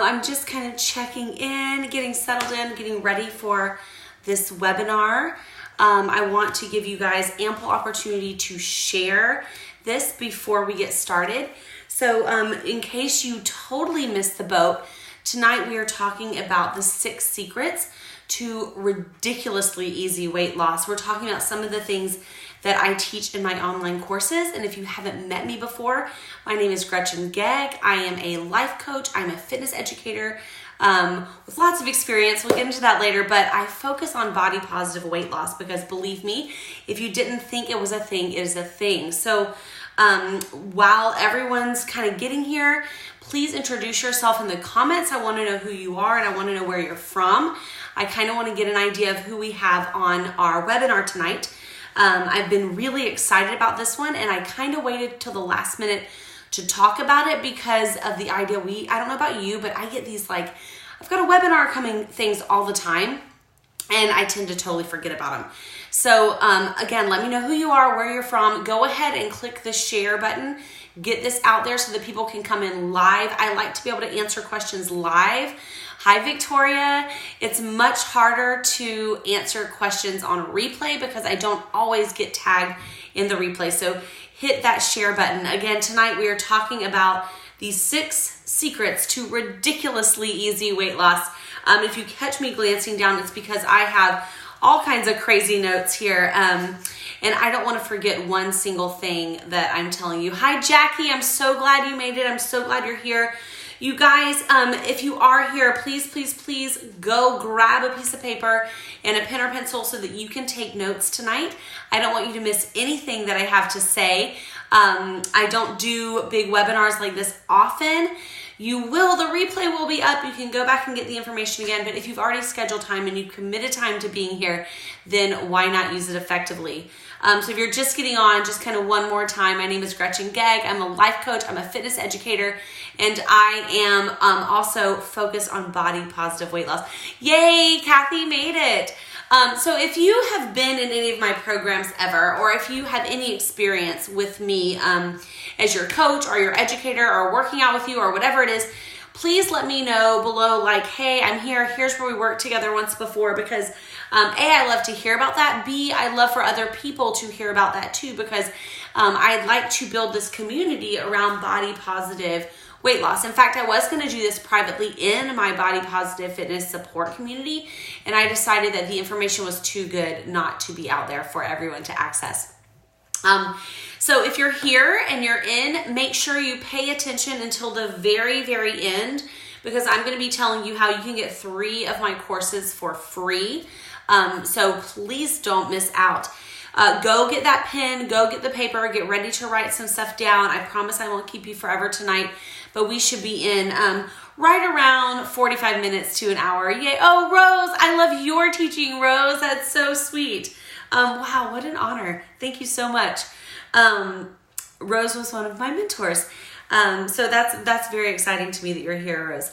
I'm just kind of checking in, getting settled in, getting ready for this webinar. I want to give you guys ample opportunity to share this before we get started. So in case you totally missed the boat, tonight we are talking about the 6 secrets to ridiculously easy weight loss. We're talking about some of the things that I teach in my online courses. And if you haven't met me before, my name is Gretchen Gegg. I am a life coach. I'm a fitness educator with lots of experience. We'll get into that later, but I focus on body positive weight loss because believe me, if you didn't think it was a thing, it is a thing. So while everyone's kind of getting here, please introduce yourself in the comments. I want to know who you are and I want to know where you're from. I kind of want to get an idea of who we have on our webinar tonight. I've been really excited about this one and I kind of waited till the last minute to talk about it because of the idea I don't know about you, but I get these like, I've got a webinar coming things all the time and I tend to totally forget about them. So again, let me know who you are, where you're from. Go ahead and click the share button. Get this out there so that people can come in live. I like to be able to answer questions live. Hi, Victoria. It's much harder to answer questions on a replay because I don't always get tagged in the replay. So hit that share button. Again, tonight we are talking about these 6 secrets to ridiculously easy weight loss. If you catch me glancing down, it's because I have all kinds of crazy notes here. And I don't want to forget one single thing that I'm telling you. Hi, Jackie. I'm so glad you made it. I'm so glad you're here. You guys, if you are here, please go grab a piece of paper and a pen or pencil so that you can take notes tonight. I don't want you to miss anything that I have to say. I don't do big webinars like this often. The replay will be up. You can go back and get the information again, but if you've already scheduled time and you've committed time to being here, then why not use it effectively? So if you're just getting on, just kind of one more time, my name is Gretchen Gegg. I'm a life coach. I'm a fitness educator, and I am also focused on body positive weight loss. Yay, Kathy made it. So if you have been in any of my programs ever, or if you have any experience with me as your coach or your educator or working out with you or whatever it is, please let me know below, like, hey, I'm here. Here's where we worked together once before, because A, I love to hear about that. B, I love for other people to hear about that too, because I'd like to build this community around body positive weight loss. In fact, I was going to do this privately in my body positive fitness support community, and I decided that the information was too good not to be out there for everyone to access. So if you're here and you're in, make sure you pay attention until the very, very end, because I'm going to be telling you how you can get 3 of my courses for free. So please don't miss out. Go get that pen, go get the paper, get ready to write some stuff down. I promise I won't keep you forever tonight, but we should be in right around 45 minutes to an hour. Yay. Oh, Rose, I love your teaching, Rose. That's so sweet. Wow, what an honor. Thank you so much. Rose was one of my mentors. So that's very exciting to me that you're here, Rose.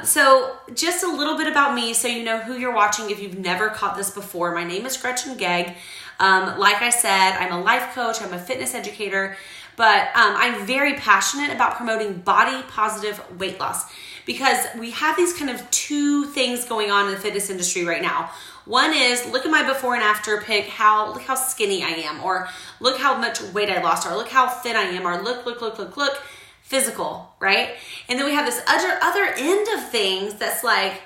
So just a little bit about me so you know who you're watching if you've never caught this before. My name is Gretchen Gegg. Like I said, I'm a life coach, I'm a fitness educator, but I'm very passionate about promoting body positive weight loss because we have these kind of 2 things going on in the fitness industry right now. One is, look at my before and after pic, look how skinny I am, or look how much weight I lost, or look how thin I am, or look, physical, right? And then we have this other end of things that's like,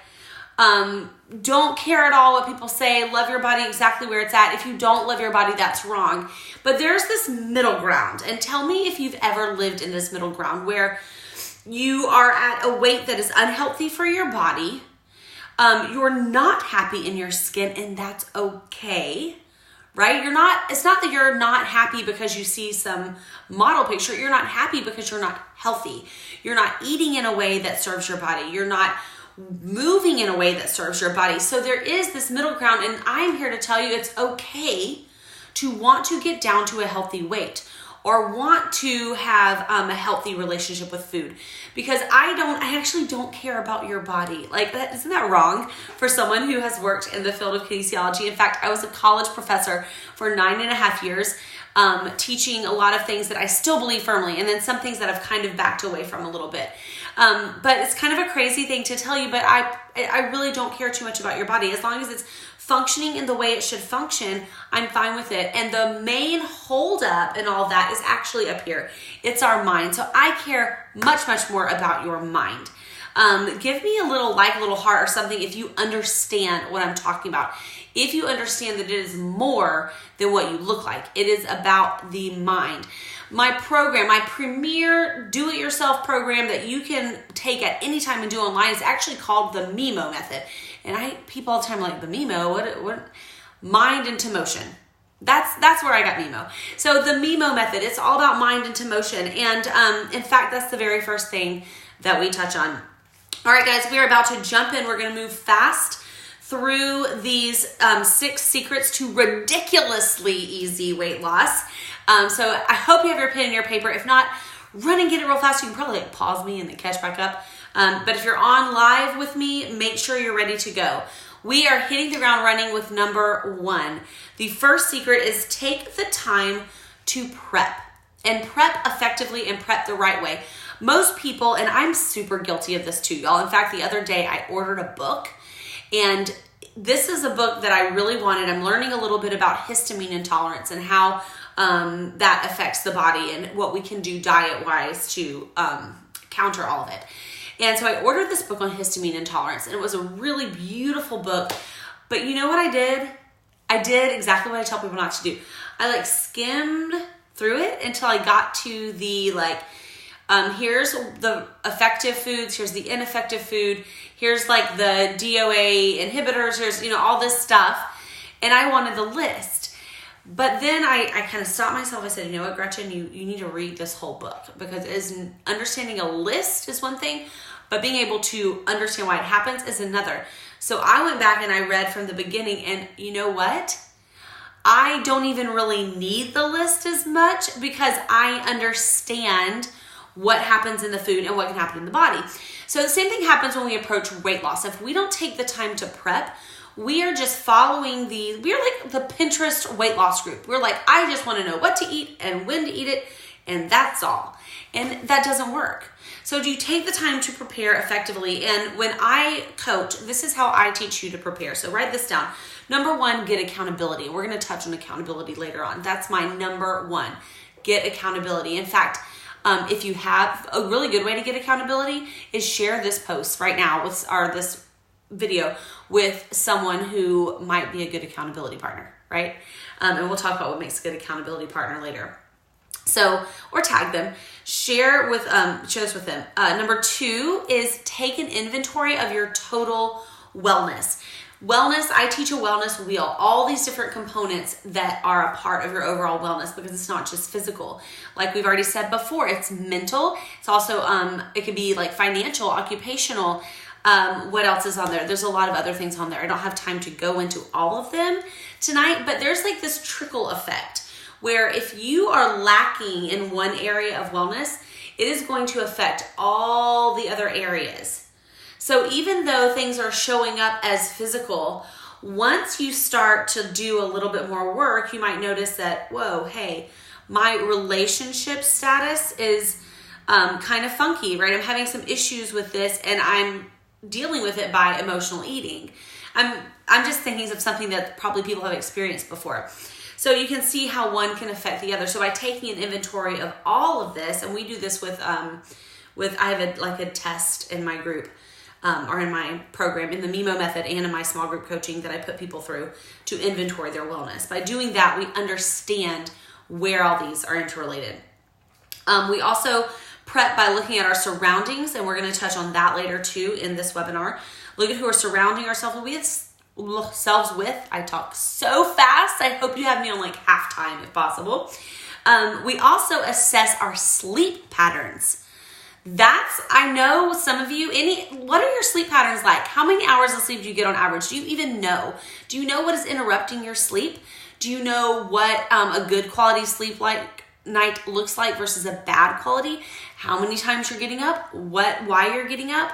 don't care at all what people say, love your body exactly where it's at. If you don't love your body, that's wrong. But there's this middle ground, and tell me if you've ever lived in this middle ground where you are at a weight that is unhealthy for your body. You're not happy in your skin, and that's okay, right? It's not that you're not happy because you see some model picture. You're not happy because you're not healthy. You're not eating in a way that serves your body. You're not moving in a way that serves your body. So there is this middle ground, and I'm here to tell you it's okay to want to get down to a healthy weight or want to have a healthy relationship with food, because I actually don't care about your body. Like, isn't that wrong for someone who has worked in the field of kinesiology? In fact, I was a college professor for 9.5 years. teaching a lot of things that I still believe firmly, and then some things that I've kind of backed away from a little bit. But it's kind of a crazy thing to tell you, but I really don't care too much about your body. As long as it's functioning in the way it should function, I'm fine with it. And the main holdup and all that is actually up here. It's our mind. So I care much, much more about your mind. Give me a little like, a little heart or something if you understand what I'm talking about. If you understand that it is more than what you look like. It is about the mind. My program, my premier do-it-yourself program that you can take at any time and do online is actually called the MiMo Method. And people all the time are like, the MiMo, what? Mind into motion. That's where I got MiMo. So the MiMo Method, it's all about mind into motion. And in fact, that's the very first thing that we touch on. All right, guys, we are about to jump in. We're going to move fast through these 6 secrets to ridiculously easy weight loss. So I hope you have your pen and your paper. If not, run and get it real fast. You can probably pause me and then catch back up. But if you're on live with me, make sure you're ready to go. We are hitting the ground running with number 1. The first secret is take the time to prep, and prep effectively and prep the right way. Most people, and I'm super guilty of this too, y'all. In fact, the other day I ordered a book, and this is a book that I really wanted. I'm learning a little bit about histamine intolerance and how that affects the body and what we can do diet-wise to counter all of it. And so I ordered this book on histamine intolerance, and it was a really beautiful book. But you know what I did? I did exactly what I tell people not to do. I skimmed through it until I got to the here's the effective foods, here's the ineffective food, here's the DOA inhibitors, here's, all this stuff. And I wanted the list. But then I kind of stopped myself. I said, you know what, Gretchen, you need to read this whole book, because understanding a list is one thing, but being able to understand why it happens is another. So I went back and I read from the beginning, and you know what? I don't even really need the list as much, because I understand what happens in the food and what can happen in the body. So the same thing happens when we approach weight loss. If we don't take the time to prep, we are just following we're like the Pinterest weight loss group. We're like, I just want to know what to eat and when to eat it, and that's all. And that doesn't work. So do you take the time to prepare effectively? And when I coach, this is how I teach you to prepare. So write this down. Number 1, get accountability. We're going to touch on accountability later on. That's my number 1. Get accountability. In fact, if you have a really good way to get accountability is share this post right now this video with someone who might be a good accountability partner, right? And we'll talk about what makes a good accountability partner later. So, or tag them, share this with them. Number 2 is take an inventory of your total wellness. Wellness, I teach a wellness wheel, all these different components that are a part of your overall wellness, because it's not just physical. Like we've already said before, it's mental. It's also, it could be financial, occupational. What else is on there? There's a lot of other things on there. I don't have time to go into all of them tonight, but there's this trickle effect where if you are lacking in one area of wellness, it is going to affect all the other areas. So even though things are showing up as physical, once you start to do a little bit more work, you might notice that, whoa, hey, my relationship status is kind of funky, right? I'm having some issues with this, and I'm dealing with it by emotional eating. I'm just thinking of something that probably people have experienced before. So you can see how one can affect the other. So by taking an inventory of all of this, and we do this with I have a test in my group, or in my program, in the MiMo Method and in my small group coaching that I put people through to inventory their wellness. By doing that, we understand where all these are interrelated. We also prep by looking at our surroundings, and we're going to touch on that later too in this webinar. Look at who we're surrounding ourselves with. I talk so fast. I hope you have me on half time if possible. We also assess our sleep patterns. I know some of you, what are your sleep patterns like? How many hours of sleep do you get on average? Do you even know? Do you know what is interrupting your sleep? Do you know what a good quality sleep night looks like versus a bad quality? How many times you're getting up? Why you're getting up?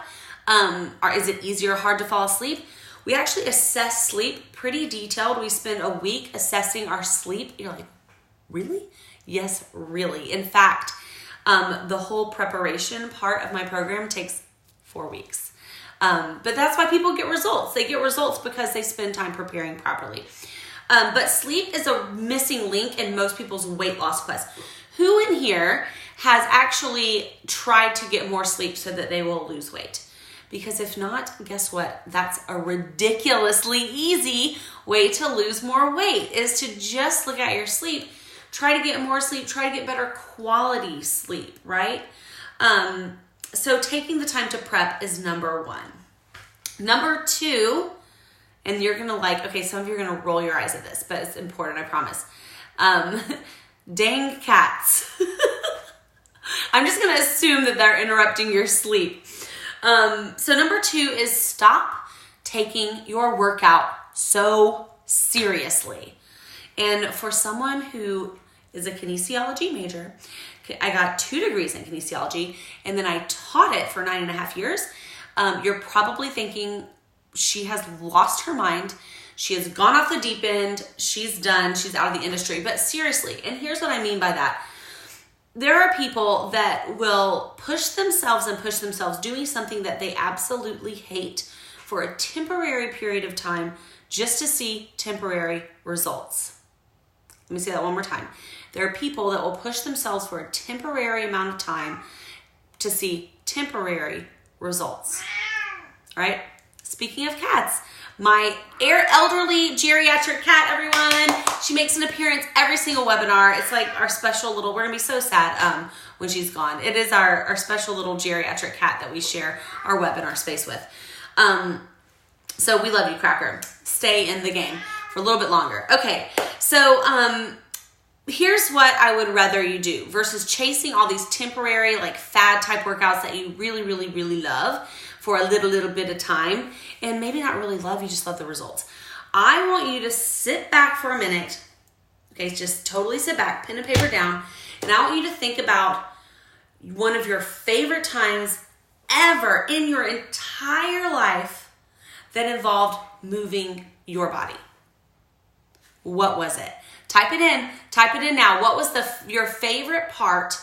Is it easy or hard to fall asleep? We actually assess sleep pretty detailed. We spend a week assessing our sleep. You're like, Really? Yes, really. In fact, the whole preparation part of my program takes 4 weeks. But that's why people get results. They get results because they spend time preparing properly. But sleep is a missing link in most people's weight loss quest. Who in here has actually tried to get more sleep so that they will lose weight? Because if not, guess what? That's a ridiculously easy way to lose more weight, is to just look at your sleep. Try to get more sleep, try to get better quality sleep, right? So taking the time to prep is number 1. Number 2, and you're gonna okay, some of you are gonna roll your eyes at this, but it's important, I promise. Dang cats. I'm just gonna assume that they're interrupting your sleep. So number 2 is stop taking your workout so seriously. And for someone who is a kinesiology major, I got 2 degrees in kinesiology, and then I taught it for 9.5 years. You're probably thinking she has lost her mind. She has gone off the deep end. She's done. She's out of the industry. But seriously, and here's what I mean by that. There are people that will push themselves doing something that they absolutely hate for a temporary period of time just to see temporary results. Let me say that one more time. There are people that will push themselves for a temporary amount of time to see temporary results. All right? Speaking of cats, my elderly geriatric cat, everyone, she makes an appearance every single webinar. It's like our special little, we're gonna be so sad when she's gone. It is our special little geriatric cat that we share our webinar space with. So we love you, Cracker. Stay in the game for a little bit longer. Okay, so here's what I would rather you do versus chasing all these temporary fad type workouts that you really, really, really love for a little bit of time, and maybe not really love, you just love the results. I want you to sit back for a minute, okay, just totally sit back, pen and paper down, and I want you to think about one of your favorite times ever in your entire life that involved moving your body. What was it? Type it in now. What was your favorite part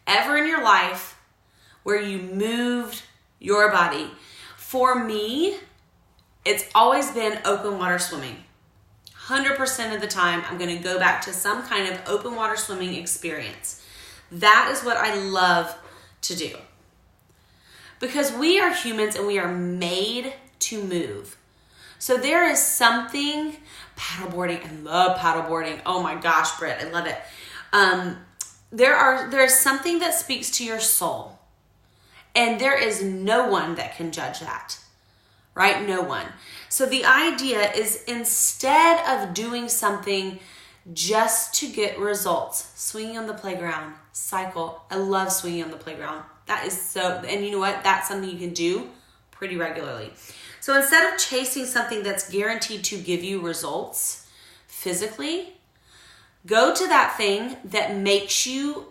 ever in your life where you moved your body? For me, it's always been open water swimming. 100% of the time, I'm going to go back to some kind of open water swimming experience. That is what I love to do. Because we are humans and we are made to move. So there is something, paddleboarding, I love paddleboarding. Oh my gosh, Britt, I love it. There's something that speaks to your soul. And there is no one that can judge that, right? No one. So the idea is, instead of doing something just to get results, swinging on the playground, cycle. I love swinging on the playground. That is so, and you know what? That's something you can do pretty regularly. So instead of chasing something that's guaranteed to give you results physically, go to that thing that makes you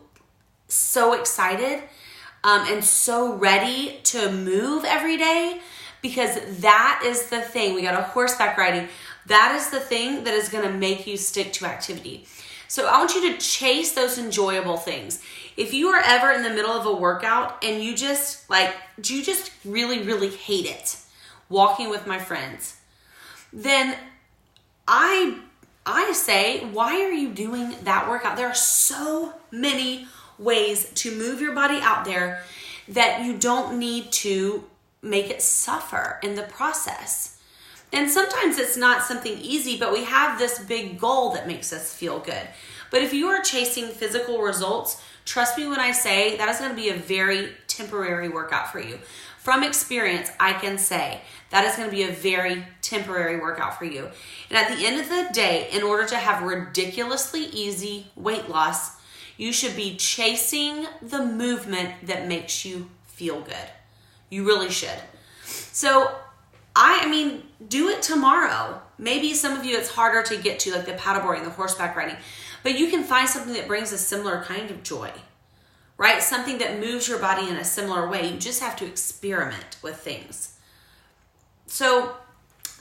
so excited and so ready to move every day, because that is the thing. We got a horseback riding. That is the thing that is going to make you stick to activity. So I want you to chase those enjoyable things. If you are ever in the middle of a workout and you just really, really hate it, walking with my friends, then I say, why are you doing that workout? There are so many ways to move your body out there that you don't need to make it suffer in the process. And sometimes it's not something easy, but we have this big goal that makes us feel good. But if you are chasing physical results, trust me when I say that is going to be a very temporary workout for you. From experience, I can say that is going to be a very temporary workout for you. And at the end of the day, in order to have ridiculously easy weight loss, you should be chasing the movement that makes you feel good. You really should. So, I mean, do it tomorrow. Maybe some of you it's harder to get to, like the paddleboarding, the horseback riding, but you can find something that brings a similar kind of joy, right? Something that moves your body in a similar way. You just have to experiment with things. So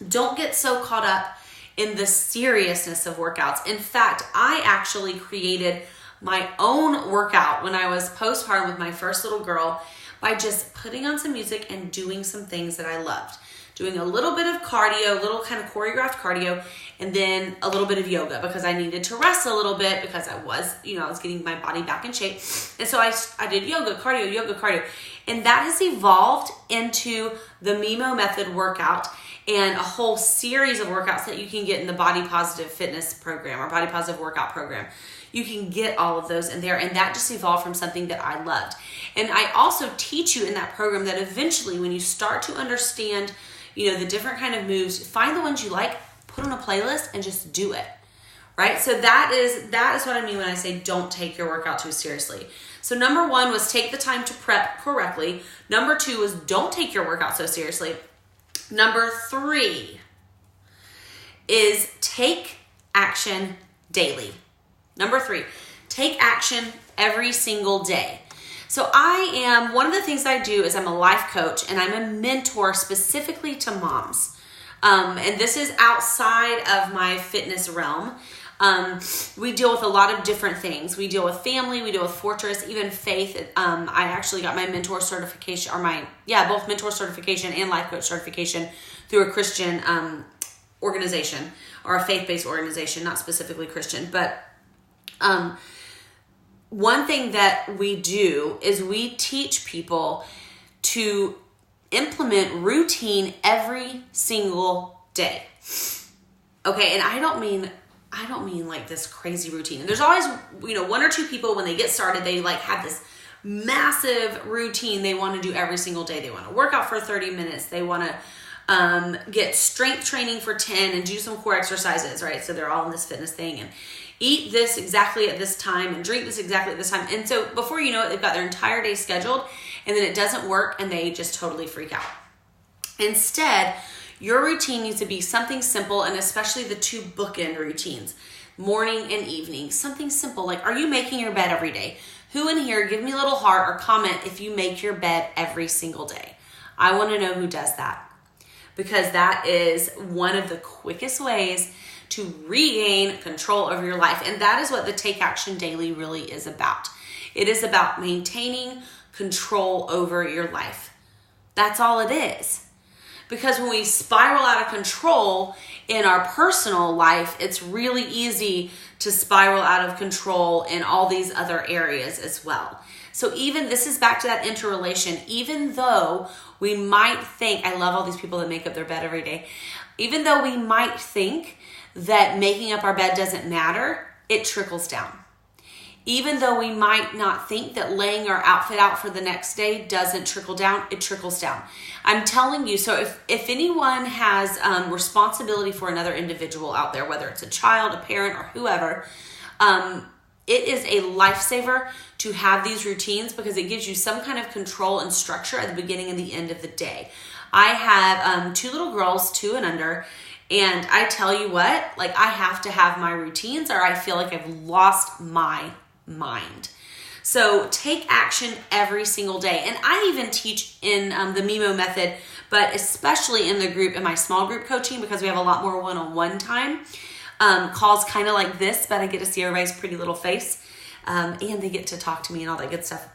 don't get so caught up in the seriousness of workouts. In fact, I actually created my own workout when I was postpartum with my first little girl by just putting on some music and doing some things that I loved. Doing a little bit of cardio, little kind of choreographed cardio, and then a little bit of yoga because I needed to rest a little bit because I was getting my body back in shape. And so I did yoga, cardio. And that has evolved into the MiMo Method workout and a whole series of workouts that you can get in the Body Positive Fitness program or Body Positive Workout program. You can get all of those in there, and that just evolved from something that I loved. And I also teach you in that program that eventually when you start to understand the different kind of moves, find the ones you like, put on a playlist and just do it, right? So that is what I mean when I say don't take your workout too seriously. So number 1 was take the time to prep correctly. Number 2 was don't take your workout so seriously. Number 3 is take action daily. Number 3, take action every single day. So one of the things I do is I'm a life coach and I'm a mentor specifically to moms. And this is outside of my fitness realm. We deal with a lot of different things. We deal with family, we deal with Fortress, even faith. I actually got my mentor certification, both mentor certification and life coach certification through a Christian organization or a faith-based organization, not specifically Christian. But one thing that we do is we teach people to implement routine every single day. Okay, and I don't mean like this crazy routine. There's always, 1 or 2 people when they get started, they like have this massive routine they want to do every single day. They want to work out for 30 minutes. They want to get strength training for 10 and do some core exercises, right? So they're all in this fitness thing and eat this exactly at this time and drink this exactly at this time. And so before you know it, they've got their entire day scheduled and then it doesn't work and they just totally freak out. Instead, your routine needs to be something simple, and especially the 2 bookend routines, morning and evening. Something simple like, are you making your bed every day? Who in here, give me a little heart or comment if you make your bed every single day. I want to know who does that, because that is one of the quickest ways to regain control over your life. And that is what the Take Action Daily really is about. It is about maintaining control over your life. That's all it is. Because when we spiral out of control in our personal life, it's really easy to spiral out of control in all these other areas as well. So even this is back to that interrelation. Even though we might think, I love all these people that make up their bed every day. Even though we might think that making up our bed doesn't matter, it trickles down. Even though we might not think that laying our outfit out for the next day doesn't trickle down, it trickles down. I'm telling you, so if anyone has responsibility for another individual out there, whether it's a child, a parent, or whoever, it is a lifesaver to have these routines because it gives you some kind of control and structure at the beginning and the end of the day. I have 2 little girls, 2 and under, and I tell you what, like I have to have my routines or I feel like I've lost my mind. So take action every single day. And I even teach in the MiMo Method, but especially in the group, in my small group coaching, because we have a lot more one-on-one time, calls kind of like this, but I get to see everybody's pretty little face and they get to talk to me and all that good stuff.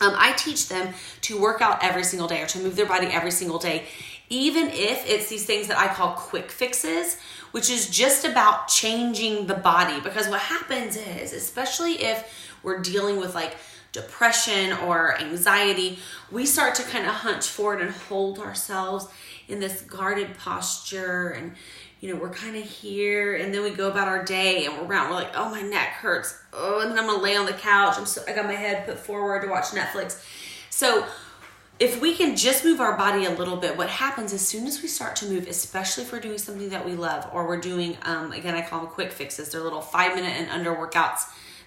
I teach them to work out every single day or to move their body every single day, even if it's these things that I call quick fixes, which is just about changing the body. Because what happens is, especially if we're dealing with like depression or anxiety, we start to kind of hunch forward and hold ourselves in this guarded posture, and we're kind of here, and then we go about our day and we're like, oh, my neck hurts. Oh, and then I'm gonna lay on the couch. I got my head put forward to watch Netflix. So if we can just move our body a little bit, what happens as soon as we start to move, especially if we're doing something that we love, or we're doing, again, I call them quick fixes. They're little 5-minute and under workouts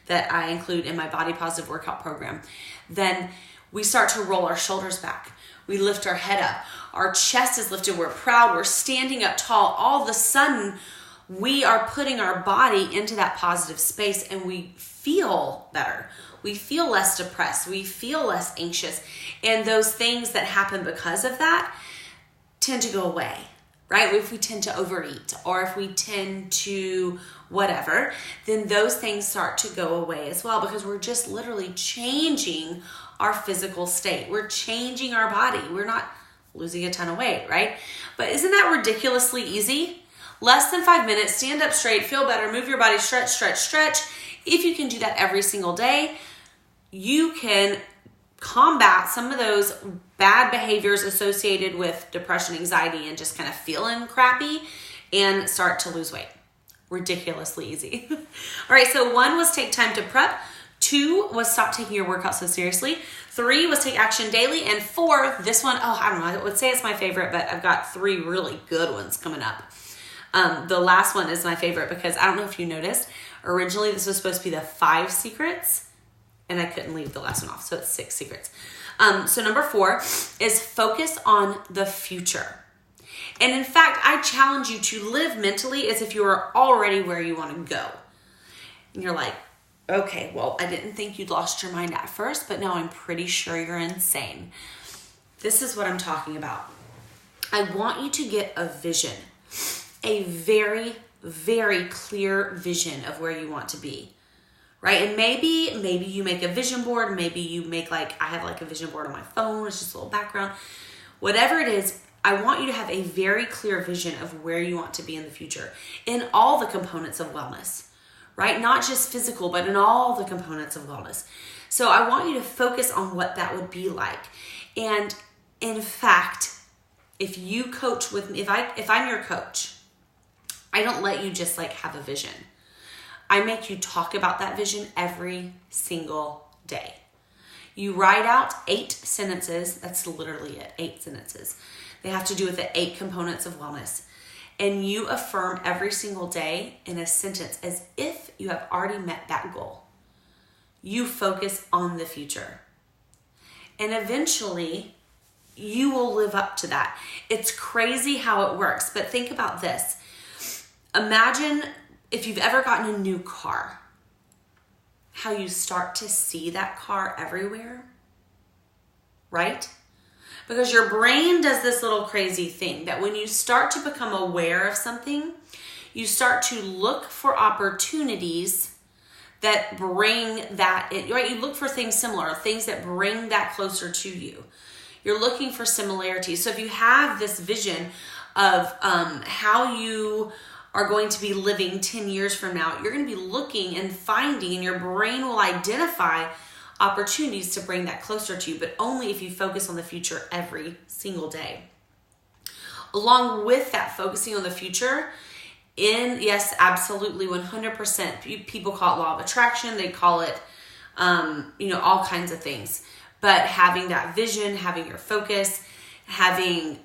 that I include in my Body Positive Workout program. Then we start to roll our shoulders back. We lift our head up. Our chest is lifted. We're proud. We're standing up tall. All of a sudden, we are putting our body into that positive space and we feel better. We feel less depressed. We feel less anxious. And those things that happen because of that tend to go away, right? If we tend to overeat or if we tend to whatever, then those things start to go away as well, because we're just literally changing our physical state. We're changing our body. We're not losing a ton of weight, right? But isn't that ridiculously easy? Less than 5 minutes, stand up straight, feel better, move your body, stretch, stretch, stretch. If you can do that every single day, you can combat some of those bad behaviors associated with depression, anxiety, and just kind of feeling crappy and start to lose weight. Ridiculously easy. All right, so 1 was take time to prep. 2 was stop taking your workout so seriously. 3 was take action daily. And 4, this one, I don't know, I would say it's my favorite, but I've got 3 really good ones coming up. The last one is my favorite because I don't know if you noticed, originally this was supposed to be the 5 secrets, and I couldn't leave the last one off, so it's 6 secrets. So number 4 is focus on the future. And in fact, I challenge you to live mentally as if you are already where you want to go. And you're like, okay, well, I didn't think you'd lost your mind at first, but now I'm pretty sure you're insane. This is what I'm talking about. I want you to get a vision, a very, very clear vision of where you want to be, right? And maybe you make a vision board. Maybe you make I have a vision board on my phone. It's just a little background. Whatever it is, I want you to have a very clear vision of where you want to be in the future in all the components of wellness, right? Not just physical, but in all the components of wellness. So I want you to focus on what that would be like. And in fact, if you coach with me, if I'm your coach, I don't let you just have a vision. I make you talk about that vision every single day. You write out 8 sentences. That's literally it, 8 sentences. They have to do with the 8 components of wellness. And you affirm every single day in a sentence as if you have already met that goal. You focus on the future. And eventually, you will live up to that. It's crazy how it works, but think about this. Imagine if you've ever gotten a new car, how you start to see that car everywhere, right? Because your brain does this little crazy thing that when you start to become aware of something, you start to look for opportunities that bring that in, right? You look for things similar, things that bring that closer to you. You're looking for similarities. So if you have this vision of how you are going to be living 10 years from now, you're going to be looking and finding, and your brain will identify opportunities to bring that closer to you, but only if you focus on the future every single day. Along with that, focusing on the future, yes, absolutely, 100%. People call it law of attraction. They call it, all kinds of things. But having that vision, having your focus, having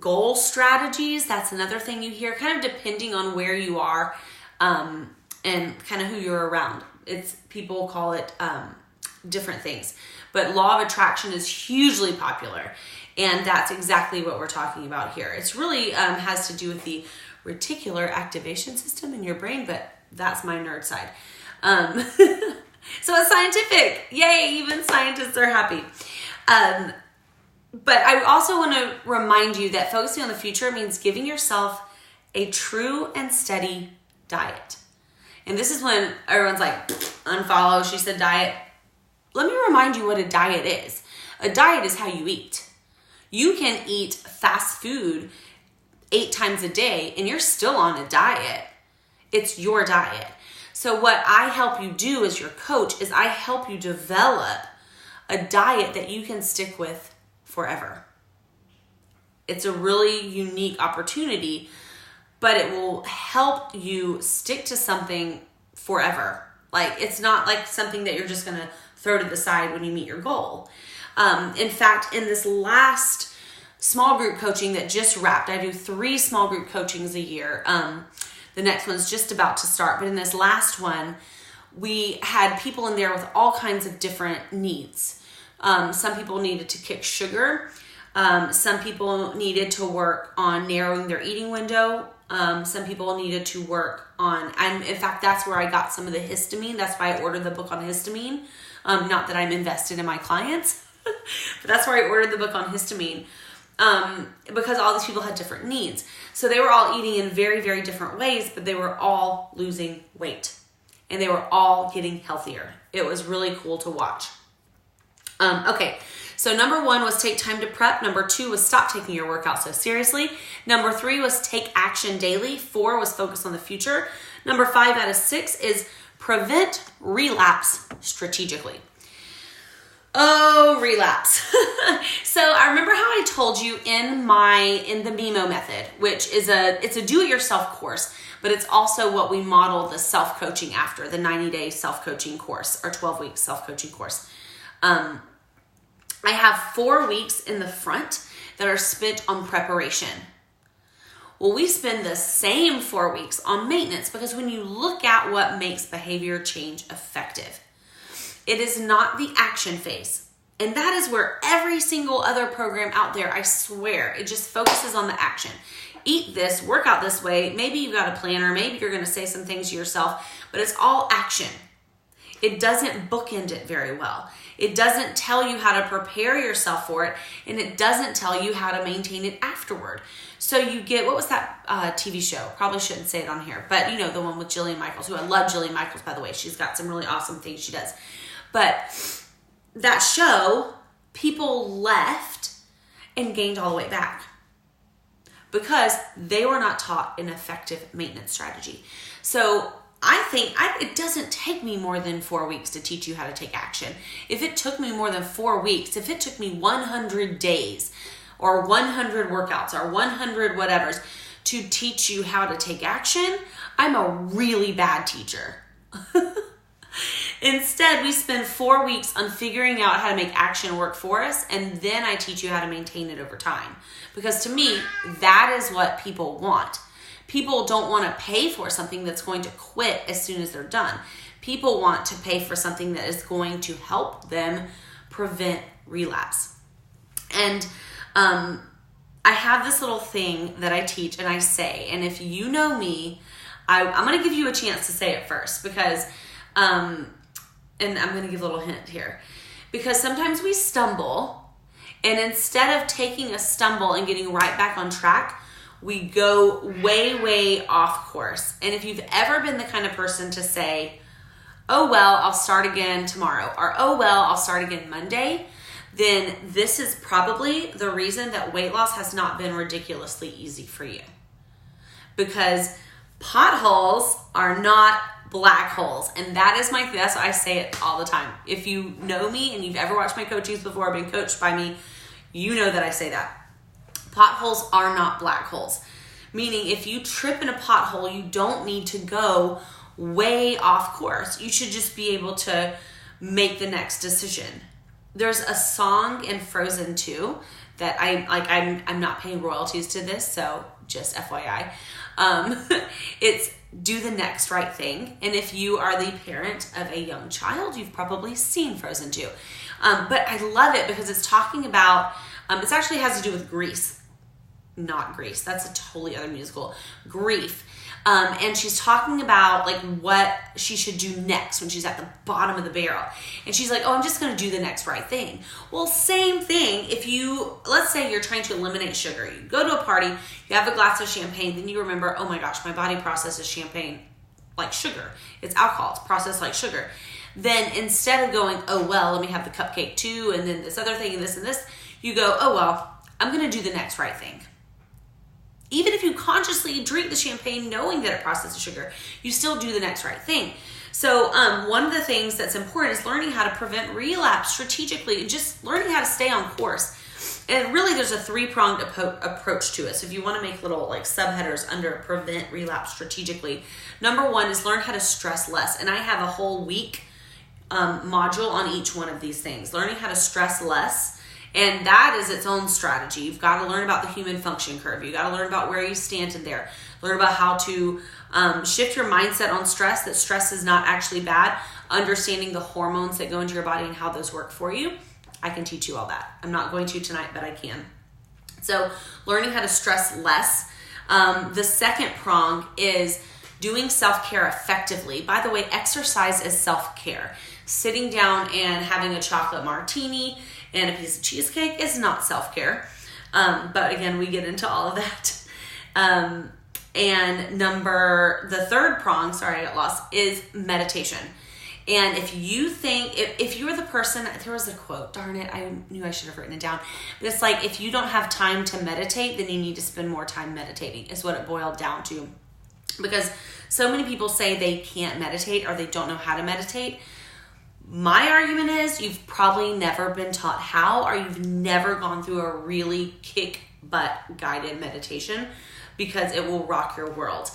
goal strategies, that's another thing you hear, kind of depending on where you are and kind of who you're around. People call it different things. But law of attraction is hugely popular, and that's exactly what we're talking about here. It's really has to do with the reticular activation system in your brain, but that's my nerd side. So it's scientific. Yay, even scientists are happy. But I also want to remind you that focusing on the future means giving yourself a true and steady diet. And this is when everyone's like, unfollow, she said diet. Let me remind you what a diet is. A diet is how you eat. You can eat fast food 8 times a day and you're still on a diet. It's your diet. So what I help you do as your coach is I help you develop a diet that you can stick with forever. It's a really unique opportunity, but it will help you stick to something forever. It's not like something that you're just going to throw to the side when you meet your goal. In fact, in this last small group coaching that just wrapped, I do 3 small group coachings a year. The next one's just about to start. But in this last one, we had people in there with all kinds of different needs. Some people needed to kick sugar. Some people needed to work on narrowing their eating window. Some people needed to work on, and in fact, that's where I got some of the histamine. That's why I ordered the book on histamine. Not that I'm invested in my clients, but that's where I ordered the book on histamine. because all these people had different needs. So they were all eating in very, very different ways, but they were all losing weight and they were all getting healthier. It was really cool to watch. Okay, so number 1 was take time to prep. Number 2 was stop taking your workout so seriously. Number 3 was take action daily. 4 was focus on the future. Number 5 out of 6 is prevent relapse strategically. Oh, relapse. So I remember how I told you in the MiMo Method, which is it's a do-it-yourself course, but it's also what we model the self-coaching after, the 90-day self-coaching course or 12-week self-coaching course. I have 4 weeks in the front that are spent on preparation. Well, we spend the same 4 weeks on maintenance because when you look at what makes behavior change effective, it is not the action phase. And that is where every single other program out there, I swear, it just focuses on the action. Eat this, work out this way. Maybe you've got a planner. Maybe you're going to say some things to yourself, but it's all action. It doesn't bookend it very well. It doesn't tell you how to prepare yourself for it, and it doesn't tell you how to maintain it afterward. So you get, what was that TV show? Probably shouldn't say it on here, but you know, the one with Jillian Michaels, who I love Jillian Michaels, by the way. She's got some really awesome things she does. But that show, people left and gained all the way back because they were not taught an effective maintenance strategy. So I think it doesn't take me more than 4 weeks to teach you how to take action. If it took me more than 4 weeks, if it took me 100 days or 100 workouts or 100 whatevers to teach you how to take action, I'm a really bad teacher. Instead, we spend 4 weeks on figuring out how to make action work for us, and then I teach you how to maintain it over time. Because to me, that is what people want. People don't want to pay for something that's going to quit as soon as they're done. People want to pay for something that is going to help them prevent relapse. And I have this little thing that I teach and I say, and if you know me, I'm going to give you a chance to say it first because, and I'm going to give a little hint here, because sometimes we stumble, and instead of taking a stumble and getting right back on track, we go way, way off course. And if you've ever been the kind of person to say, oh, well, I'll start again tomorrow, or oh, well, I'll start again Monday, then this is probably the reason that weight loss has not been ridiculously easy for you. Because potholes are not black holes. And that's why I say it all the time. If you know me and you've ever watched my coachings before, been coached by me, you know that I say that. Potholes are not black holes. Meaning if you trip in a pothole, you don't need to go way off course. You should just be able to make the next decision. There's a song in Frozen 2 that I'm not paying royalties to this, so just FYI. It's do the next right thing. And if you are the parent of a young child, you've probably seen Frozen 2. But I love it because it's talking about, it actually has to do with Greece. Not Grease. That's a totally other musical. Grief. And she's talking about like what she should do next when she's at the bottom of the barrel. And she's like, oh, I'm just going to do the next right thing. Well, same thing. If let's say you're trying to eliminate sugar. You go to a party, you have a glass of champagne, then you remember, oh my gosh, my body processes champagne like sugar. It's alcohol. It's processed like sugar. Then instead of going, oh, well, let me have the cupcake too, and then this other thing and this, you go, oh, well, I'm going to do the next right thing. Even if you consciously drink the champagne knowing that it processes sugar, you still do the next right thing. So one of the things that's important is learning how to prevent relapse strategically, just learning how to stay on course. And really there's a 3-pronged approach to it. So if you want to make little like subheaders under prevent relapse strategically, number 1 is learn how to stress less. And I have a whole week module on each one of these things. Learning how to stress less. And that is its own strategy. You've got to learn about the human function curve. You've got to learn about where you stand in there. Learn about how to shift your mindset on stress, that stress is not actually bad. Understanding the hormones that go into your body and how those work for you. I can teach you all that. I'm not going to tonight, but I can. So learning how to stress less. The second prong is doing self-care effectively. By the way, exercise is self-care. Sitting down and having a chocolate martini and a piece of cheesecake is not self-care. But again, we get into all of that. And the third prong, sorry, I got lost, is meditation. And if you think, if you were the person, there was a quote, darn it, I knew I should have written it down. But it's like, if you don't have time to meditate, then you need to spend more time meditating, is what it boiled down to. Because so many people say they can't meditate or they don't know how to meditate. My argument is you've probably never been taught how, or you've never gone through a really kick butt guided meditation, because it will rock your world.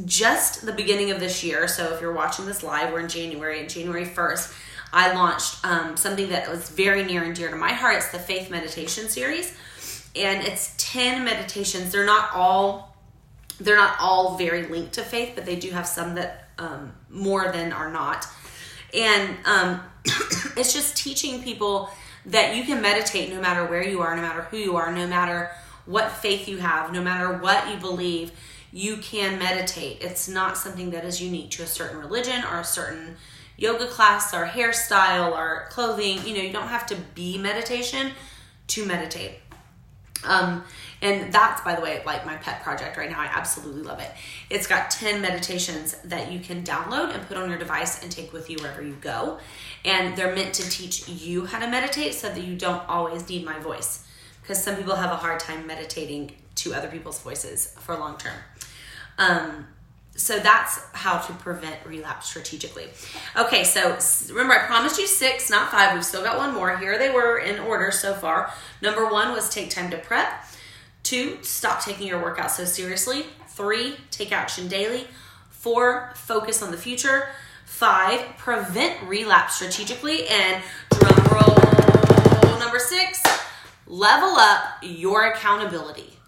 Just the beginning of this year, so if you're watching this live, we're in January, and January 1st, I launched something that was very near and dear to my heart. It's the Faith Meditation Series, and it's 10 meditations. They're not all very linked to faith, but they do have some that more than are not. And it's just teaching people that you can meditate no matter where you are, no matter who you are, no matter what faith you have, no matter what you believe. You can meditate. It's not something that is unique to a certain religion or a certain yoga class or hairstyle or clothing. You don't have to be meditation to meditate. And that's, by the way, like my pet project right now. I absolutely love it. It's got 10 meditations that you can download and put on your device and take with you wherever you go. And they're meant to teach you how to meditate so that you don't always need my voice. Because some people have a hard time meditating to other people's voices for long term. So that's how to prevent relapse strategically. Okay, so remember, I promised you 6, not 5. We've still got one more. Here they were in order so far. Number 1 was take time to prep. 2, stop taking your workout so seriously. 3, take action daily. 4, focus on the future. 5, prevent relapse strategically. And drum roll, number 6, level up your accountability.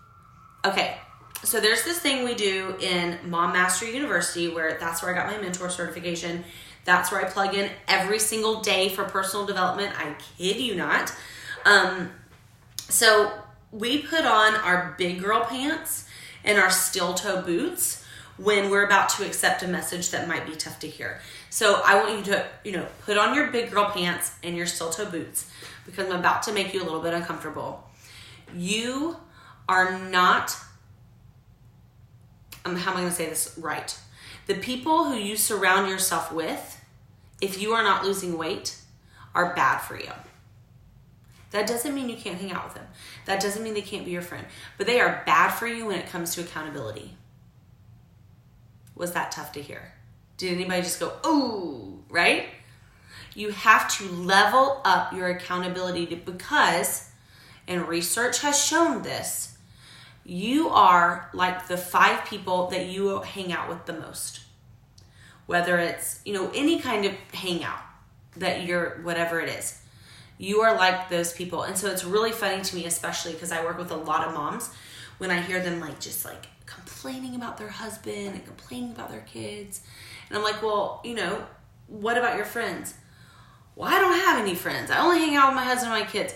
Okay. So there's this thing we do in Mom Mastery University, where that's where I got my mentor certification. That's where I plug in every single day for personal development. I kid you not. So we put on our big girl pants and our steel toe boots when we're about to accept a message that might be tough to hear. So I want you to, put on your big girl pants and your steel toe boots, because I'm about to make you a little bit uncomfortable. You are not... how am I going to say this right? The people who you surround yourself with, if you are not losing weight, are bad for you. That doesn't mean you can't hang out with them. That doesn't mean they can't be your friend. But they are bad for you when it comes to accountability. Was that tough to hear? Did anybody just go, ooh, right? You have to level up your accountability because, and research has shown this, you are like the 5 people that you hang out with the most. Whether it's, any kind of hangout that you're, whatever it is, you are like those people. And so it's really funny to me, especially because I work with a lot of moms, when I hear them just complaining about their husband and complaining about their kids. And I'm like, well, what about your friends? Well, I don't have any friends. I only hang out with my husband and my kids.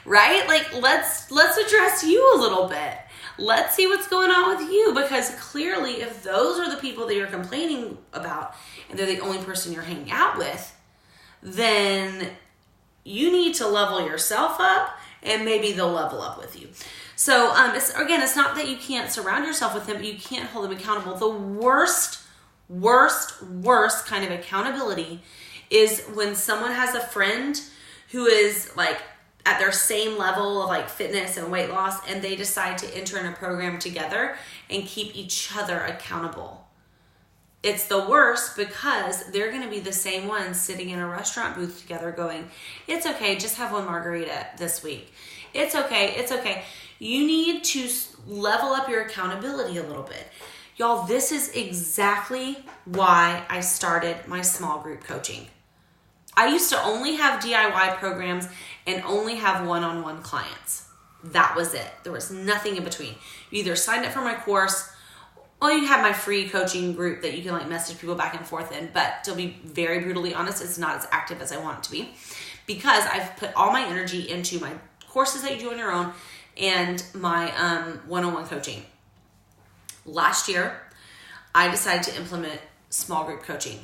Right? Let's address you a little bit. Let's see what's going on with you, because clearly if those are the people that you're complaining about and they're the only person you're hanging out with, then you need to level yourself up and maybe they'll level up with you. So it's not that you can't surround yourself with them, but you can't hold them accountable. The worst kind of accountability is when someone has a friend who is at their same level of fitness and weight loss, and they decide to enter in a program together and keep each other accountable. It's the worst because they're going to be the same ones sitting in a restaurant booth together going, it's okay, just have one margarita this week. It's okay. You need to level up your accountability a little bit. Y'all, this is exactly why I started my small group coaching. I used to only have DIY programs and only have one-on-one clients. That was it. There was nothing in between. You either signed up for my course, or you have my free coaching group that you can message people back and forth in. But to be very brutally honest, it's not as active as I want it to be, because I've put all my energy into my courses that you do on your own and my one-on-one coaching. Last year, I decided to implement small group coaching.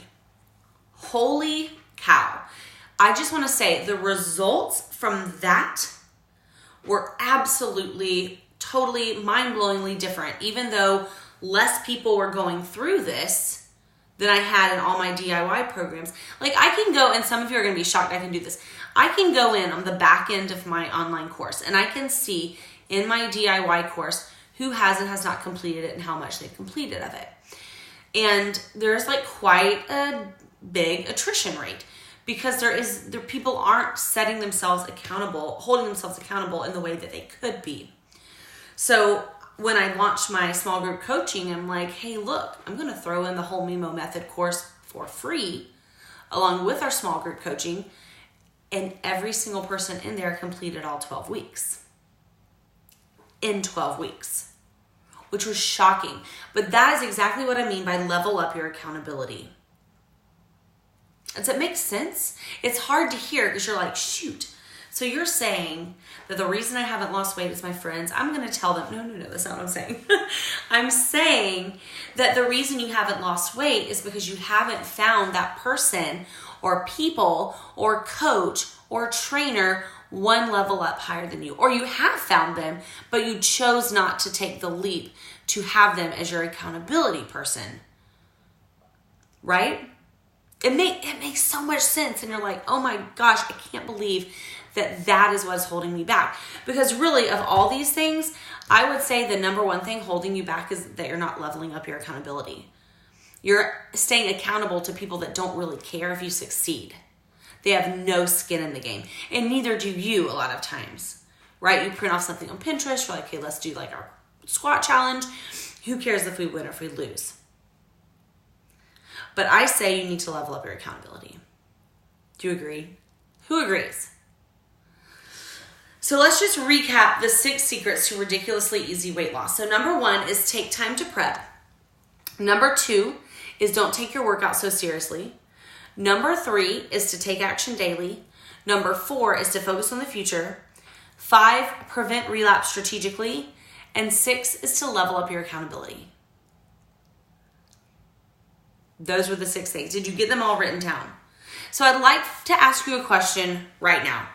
Holy cow. I just want to say the results from that were absolutely, totally mind-blowingly different, even though less people were going through this than I had in all my DIY programs. Like I can go, and some of you are going to be shocked I can do this. I can go in on the back end of my online course and I can see in my DIY course who has and has not completed it and how much they've completed of it. And there's like quite a big attrition rate because people aren't setting themselves accountable, holding themselves accountable in the way that they could be. So when I launched my small group coaching, I'm like, hey, look, I'm going to throw in the whole MiMo Method course for free along with our small group coaching. And every single person in there completed all 12 weeks. In 12 weeks, which was shocking. But that is exactly what I mean by level up your accountability. Does it make sense? It's hard to hear because you're like, shoot. So you're saying that the reason I haven't lost weight is my friends. I'm going to tell them, no, that's not what I'm saying. I'm saying that the reason you haven't lost weight is because you haven't found that person or people or coach or trainer one level up higher than you. Or you have found them, but you chose not to take the leap to have them as your accountability person. Right? It makes so much sense. And you're like, oh my gosh, I can't believe that is what's holding me back. Because really, of all these things, I would say the number one thing holding you back is that you're not leveling up your accountability. You're staying accountable to people that don't really care if you succeed. They have no skin in the game. And neither do you a lot of times, right? You print off something on Pinterest. You're like, okay, let's do like our squat challenge. Who cares if we win or if we lose? But I say you need to level up your accountability. Do you agree? Who agrees? So let's just recap the 6 secrets to ridiculously easy weight loss. So number 1 is take time to prep. Number 2 is don't take your workout so seriously. Number 3 is to take action daily. Number 4 is to focus on the future. 5, prevent relapse strategically. And 6 is to level up your accountability. Those were the 6 things. Did you get them all written down? So I'd like to ask you a question right now.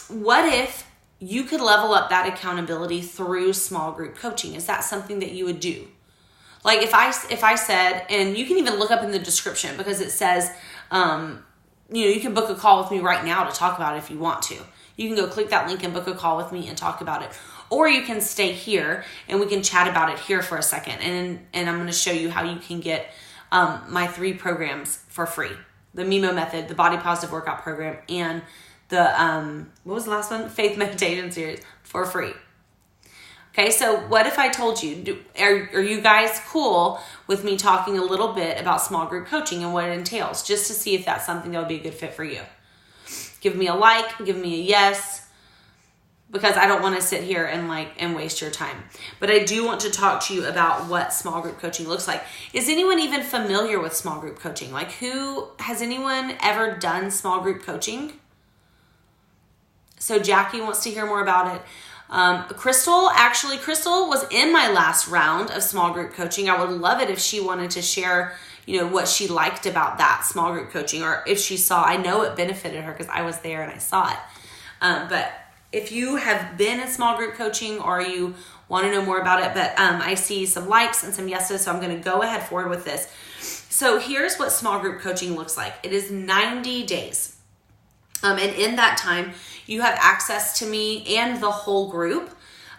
What if you could level up that accountability through small group coaching? Is that something that you would do? Like if I said, and you can even look up in the description because it says, you can book a call with me right now to talk about it if you want to. You can go click that link and book a call with me and talk about it. Or you can stay here and we can chat about it here for a second. And I'm going to show you how you can get my 3 programs for free. The MiMo Method, the Body Positive Workout Program, and the, what was the last one? Faith Meditation Series for free. Okay, so what if I told you, are you guys cool with me talking a little bit about small group coaching and what it entails, just to see if that's something that would be a good fit for you? Give me a like, give me a yes, because I don't want to sit here and waste your time. But I do want to talk to you about what small group coaching looks like. Is anyone even familiar with small group coaching? Like has anyone ever done small group coaching? So Jackie wants to hear more about it. Crystal was in my last round of small group coaching. I would love it if she wanted to share, what she liked about that small group coaching, or if she saw, I know it benefited her because I was there and I saw it. But if you have been in small group coaching or you want to know more about it, but I see some likes and some yeses, so I'm going to go ahead forward with this. So here's what small group coaching looks like. It is 90 days. And in that time, you have access to me and the whole group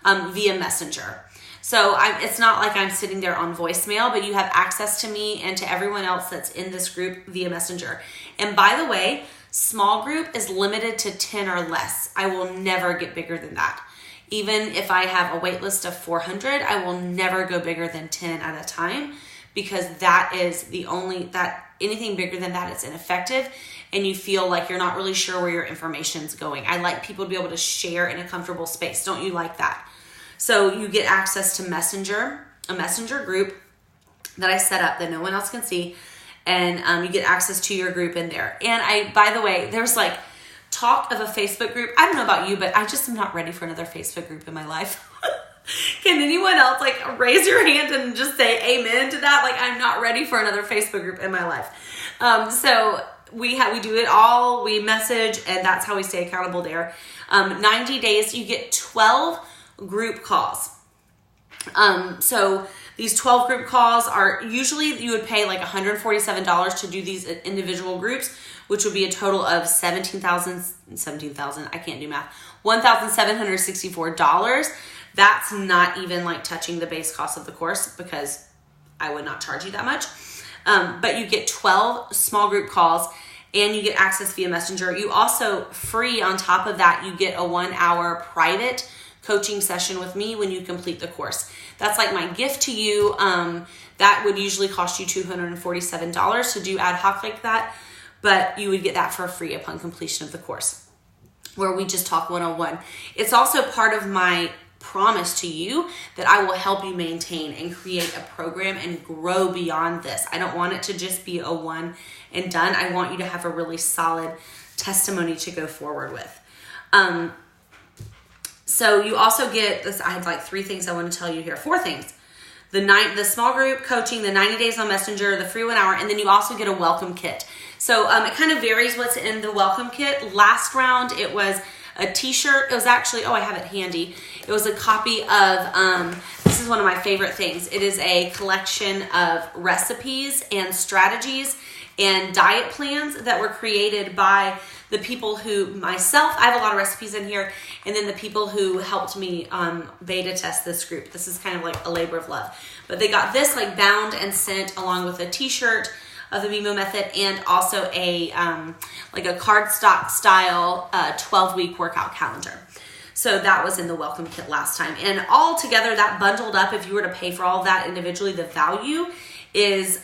via Messenger. So it's not like I'm sitting there on voicemail, but you have access to me and to everyone else that's in this group via Messenger. And by the way, small group is limited to 10 or less. I will never get bigger than that. Even if I have a wait list of 400, I will never go bigger than 10 at a time, because that is anything bigger than that, it's ineffective. And you feel like you're not really sure where your information's going. I like people to be able to share in a comfortable space. Don't you like that? So you get access to Messenger, a Messenger group that I set up that no one else can see. And you get access to your group in there. And by the way, there's like talk of a Facebook group. I don't know about you, but I just am not ready for another Facebook group in my life. Can anyone else raise your hand and just say amen to that? I'm not ready for another Facebook group in my life. So we do it all. We message, and that's how we stay accountable there. 90 days, you get 12 group calls. So these 12 group calls are usually, you would pay like $147 to do these individual groups, which would be a total of $17,000, I can't do math, $1,764. That's not even like touching the base cost of the course, because I would not charge you that much. But you get 12 small group calls, and you get access via Messenger. You also, free on top of that, you get a 1-hour private coaching session with me when you complete the course. That's like my gift to you. That would usually cost you $247 to do ad hoc like that, but you would get that for free upon completion of the course, where we just talk one-on-one. It's also part of my promise to you that I will help you maintain and create a program and grow beyond this. I don't want it to just be a one and done. I want you to have a really solid testimony to go forward with. So you also get this. I had like 3 things I want to tell you here. 4 things. The small group coaching, the 90 days on Messenger, the free 1 hour, and then you also get a welcome kit. So it kind of varies what's in the welcome kit. Last round, it was a t-shirt. It was actually, I have it handy. It was a copy of, this is one of my favorite things. It is a collection of recipes and strategies and diet plans that were created by the people who, myself, I have a lot of recipes in here, and then the people who helped me beta test this group. This is kind of like a labor of love. But they got this like bound and sent along with a t-shirt of the MiMo Method, and also a like a cardstock style 12-week workout calendar. So that was in the welcome kit last time. And all together, that bundled up, if you were to pay for all of that individually, the value is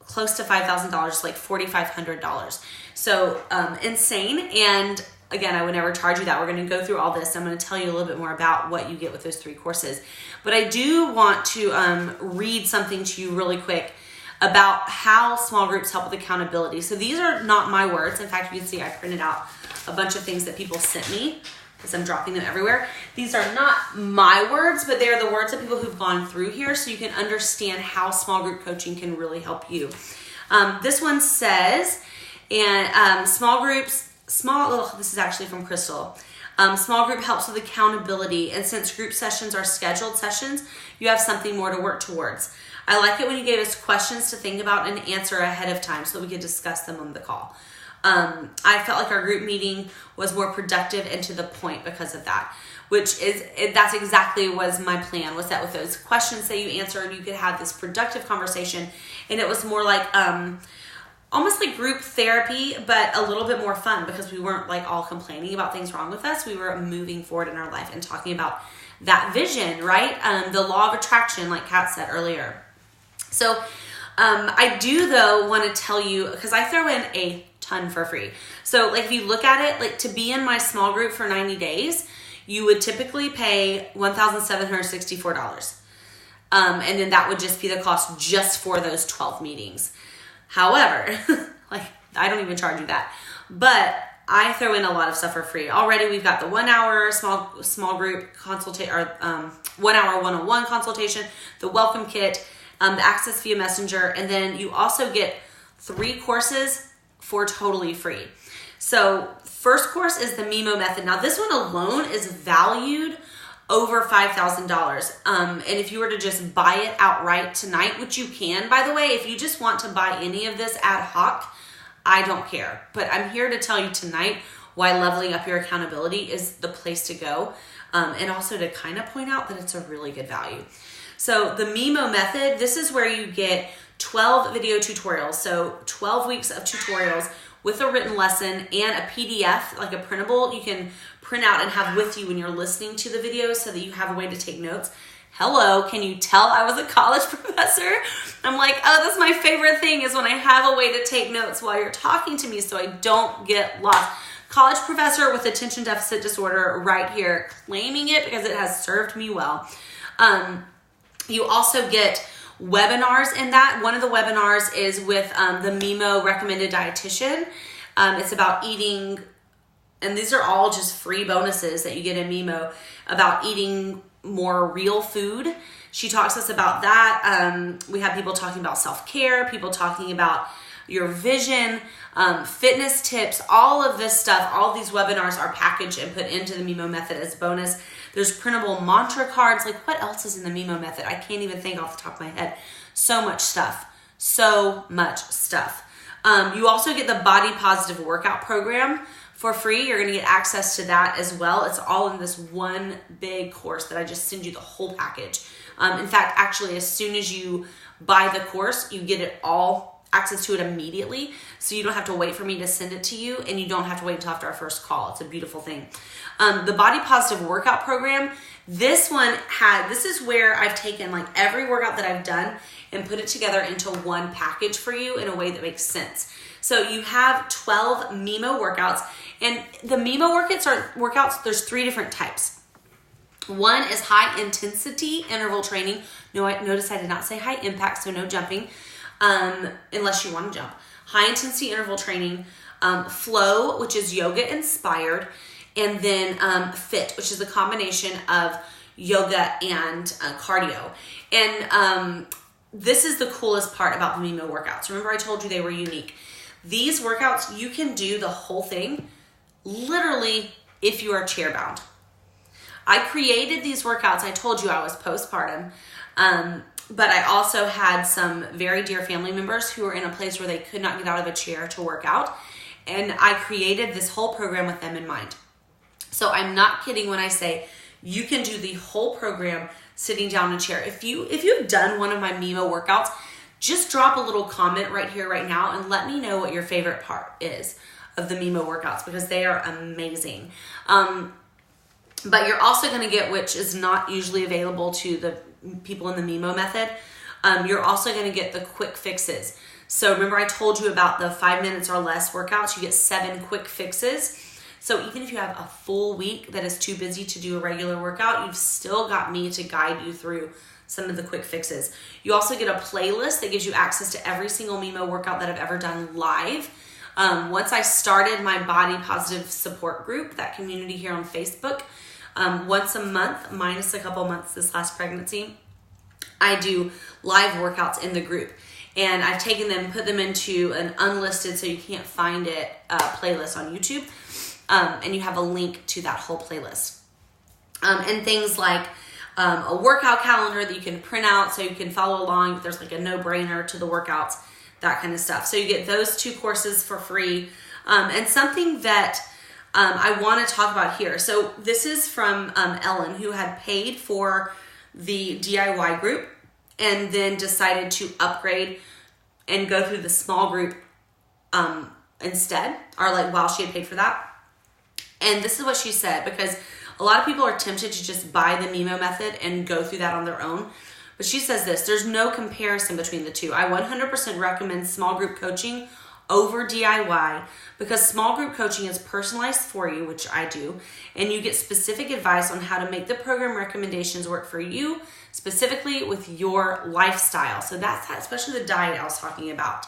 close to $5,000, like $4,500. So insane. And again, I would never charge you that. We're going to go through all this. I'm going to tell you a little bit more about what you get with those 3 courses. But I do want to read something to you really quick about how small groups help with accountability. So these are not my words. In fact, you can see I printed out a bunch of things that people sent me because I'm dropping them everywhere. These are not my words, but they're the words of people who've gone through here, so you can understand how small group coaching can really help you. This one says, and this is actually from Crystal. Small group helps with accountability, and since group sessions are scheduled sessions, you have something more to work towards. I like it when you gave us questions to think about and answer ahead of time so that we could discuss them on the call. I felt like our group meeting was more productive and to the point because of that, that's exactly was my plan, was that with those questions that you answered, you could have this productive conversation, and it was more like almost like group therapy, but a little bit more fun because we weren't like all complaining about things wrong with us. We were moving forward in our life and talking about that vision, right? The law of attraction, like Kat said earlier. So I do, though, want to tell you, because I throw in a ton for free. So like if you look at it, like to be in my small group for 90 days, you would typically pay $1,764. And then that would just be the cost just for those 12 meetings. However, like I don't even charge you that, but I throw in a lot of stuff for free. Already we've got the 1 hour small group consultation, or 1 hour one-on-one consultation, the welcome kit, the access via Messenger, and then you also get 3 courses for totally free. So first course is the MiMo Method. Now this one alone is valued over $5,000. And if you were to just buy it outright tonight, which you can, by the way, if you just want to buy any of this ad hoc, I don't care. But I'm here to tell you tonight why leveling up your accountability is the place to go. And also to kind of point out that it's a really good value. So the MiMo Method, this is where you get 12 video tutorials. So 12 weeks of tutorials with a written lesson and a PDF, like a printable, you can print out and have with you when you're listening to the videos so that you have a way to take notes. Hello, can you tell I was a college professor? I'm like, oh, that's my favorite thing is when I have a way to take notes while you're talking to me so I don't get lost. College professor with attention deficit disorder right here, claiming it because it has served me well. You also get webinars in that. One of the webinars is with the MiMo recommended dietitian. It's about eating, and these are all just free bonuses that you get in MiMo about eating more real food. She talks to us about that. We have people talking about self-care, people talking about, your vision, fitness tips, all of this stuff, all of these webinars are packaged and put into the MiMo Method as bonus. There's printable mantra cards. Like, what else is in the MiMo Method? I can't even think off the top of my head. So much stuff. So much stuff. You also get the Body Positive Workout Program for free. You're going to get access to that as well. It's all in this one big course that I just send you the whole package. In fact, actually, as soon as you buy the course, you get it all, access to it immediately. So you don't have to wait for me to send it to you, and you don't have to wait until after our first call. It's a beautiful thing. The Body Positive Workout Program, this is where I've taken like every workout that I've done and put it together into one package for you in a way that makes sense. So you have 12 MiMo workouts, and the MiMo workouts, there's 3 different types. One is high intensity interval training. Notice I did not say high impact, so no jumping, unless you want to jump. High intensity interval training, flow, which is yoga inspired, and then fit, which is a combination of yoga and cardio. And this is the coolest part about the MiMo workouts. Remember I told you they were unique. These workouts, you can do the whole thing literally if you are chair bound. I created these workouts. I told you I was postpartum, but I also had some very dear family members who were in a place where they could not get out of a chair to work out, and I created this whole program with them in mind. So I'm not kidding when I say you can do the whole program sitting down in a chair. If you've done one of my MiMo workouts, just drop a little comment right here, right now, and let me know what your favorite part is of the MiMo workouts, because they are amazing. But you're also going to get, which is not usually available to the people in the MiMo Method, you're also going to get the quick fixes. So remember I told you about the 5 minutes or less workouts, you get 7 quick fixes. So even if you have a full week that is too busy to do a regular workout, you've still got me to guide you through some of the quick fixes. You also get a playlist that gives you access to every single MiMo workout that I've ever done live. Once I started my Body Positive Support Group, that community here on Facebook, once a month, minus a couple months this last pregnancy, I do live workouts in the group. And I've taken them, put them into an unlisted, so you can't find it, playlist on YouTube. And you have a link to that whole playlist. And things like a workout calendar that you can print out so you can follow along. There's like a no-brainer to the workouts, that kind of stuff. So you get those 2 courses for free. And something that I want to talk about here. So this is from Ellen, who had paid for the DIY group and then decided to upgrade and go through the small group instead, or like while she had paid for that. And this is what she said, because a lot of people are tempted to just buy the MiMo Method and go through that on their own. But she says this: there's no comparison between the two. I 100% recommend small group coaching over DIY, because small group coaching is personalized for you, which I do, and you get specific advice on how to make the program recommendations work for you, specifically with your lifestyle. So that's especially the diet I was talking about.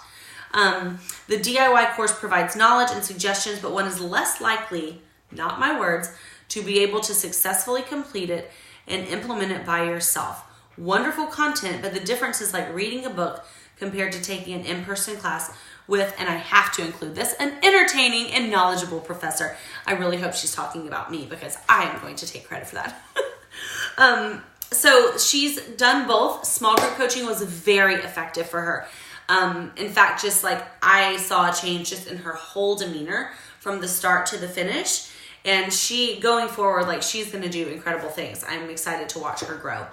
The DIY course provides knowledge and suggestions, but one is less likely, not my words, to be able to successfully complete it and implement it by yourself. Wonderful content, but the difference is like reading a book compared to taking an in-person class with, and I have to include this, an entertaining and knowledgeable professor. I really hope she's talking about me, because I am going to take credit for that. So she's done both. Small group coaching was very effective for her. In fact, just like I saw a change just in her whole demeanor from the start to the finish. And she, going forward, like, she's going to do incredible things. I'm excited to watch her grow.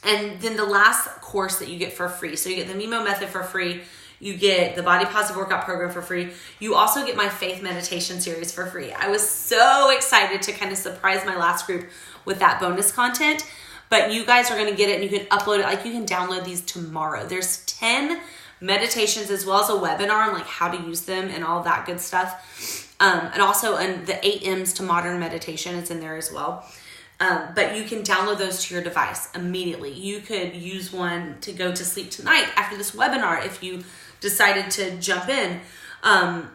And then the last course that you get for free. So you get the MiMo Method for free. You get the Body Positive Workout Program for free. You also get my Faith Meditation series for free. I was so excited to kind of surprise my last group with that bonus content. But you guys are going to get it, and you can upload it. Like, you can download these tomorrow. There's 10 meditations as well as a webinar on like how to use them and all that good stuff. And also the 8 M's to modern meditation, it's in there as well. But you can download those to your device immediately. You could use one to go to sleep tonight after this webinar if you decided to jump in. I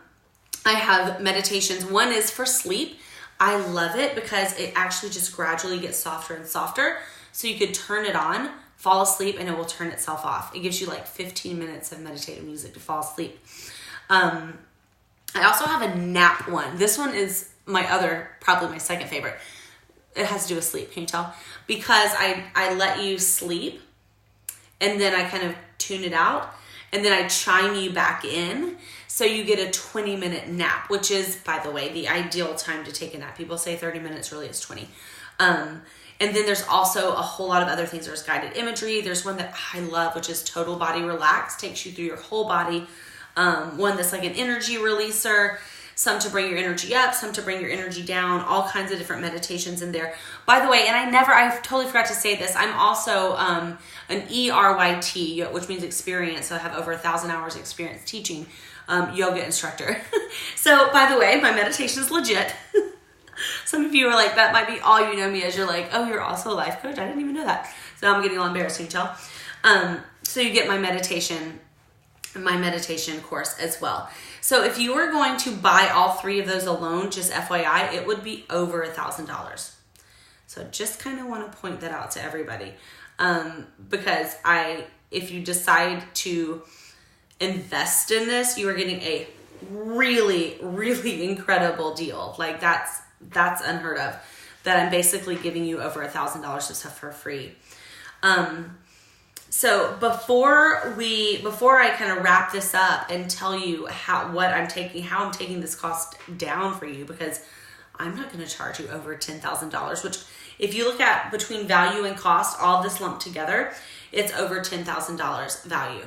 have meditations. One is for sleep. I love it because it actually just gradually gets softer and softer. So you could turn it on fall asleep and it will turn itself off. It gives you like 15 minutes of meditative music to fall asleep. I also have a nap one. This one is probably my second favorite. It has to do with sleep. Can you tell? Because I let you sleep and then I kind of tune it out and then I chime you back in. So you get a 20-minute nap, which is, by the way, the ideal time to take a nap. People say 30 minutes, really it's 20. And then there's also a whole lot of other things. There's guided imagery. There's one that I love, which is Total Body Relax. Takes you through your whole body. One that's like an energy releaser. Some to bring your energy up, some to bring your energy down, all kinds of different meditations in there. By the way, and I totally forgot to say this, I'm also an ERYT, which means experience. So I have over 1,000 hours experience teaching yoga instructor. So by the way, my meditation is legit. Some of you are like, that might be all you know me as. You're like, oh, you're also a life coach? I didn't even know that. So I'm getting a little embarrassed, can you tell? So you get my meditation course as well. So if you were going to buy all three of those alone, just FYI, it would be over $1,000. So just kind of want to point that out to everybody. Because if you decide to invest in this, you are getting a really, really incredible deal. Like that's unheard of, that I'm basically giving you over $1,000 of stuff for free. So before I kind of wrap this up and tell you how I'm taking this cost down for you, because I'm not going to charge you over $10,000, which if you look at between value and cost, all this lumped together, it's over $10,000 value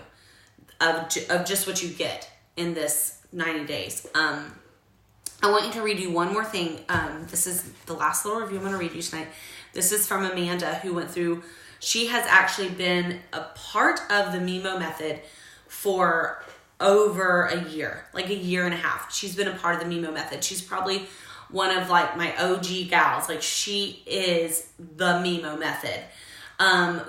of just what you get in this 90 days. I want you to read you one more thing. This is the last little review I'm going to read you tonight. This is from Amanda, who went through. She has actually been a part of the MiMo Method for over a year, like a year and a half. She's been a part of the MiMo Method. She's probably one of like my OG gals. Like she is the MiMo Method.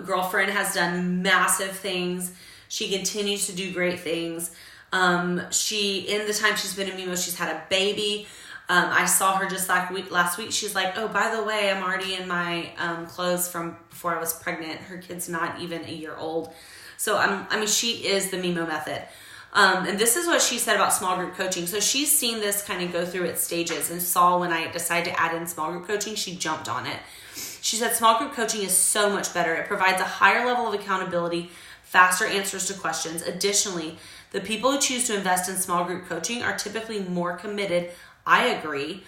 Girlfriend has done massive things. She continues to do great things. In the time she's been in MiMo, she's had a baby. I saw her just last week. She's like, oh, by the way, I'm already in my clothes from before I was pregnant. Her kid's not even a year old. So she is the MiMo Method. And this is what she said about small group coaching. So she's seen this kind of go through its stages and saw when I decided to add in small group coaching, she jumped on it. She said small group coaching is so much better. It provides a higher level of accountability, faster answers to questions. Additionally, the people who choose to invest in small group coaching are typically more committed. I agree.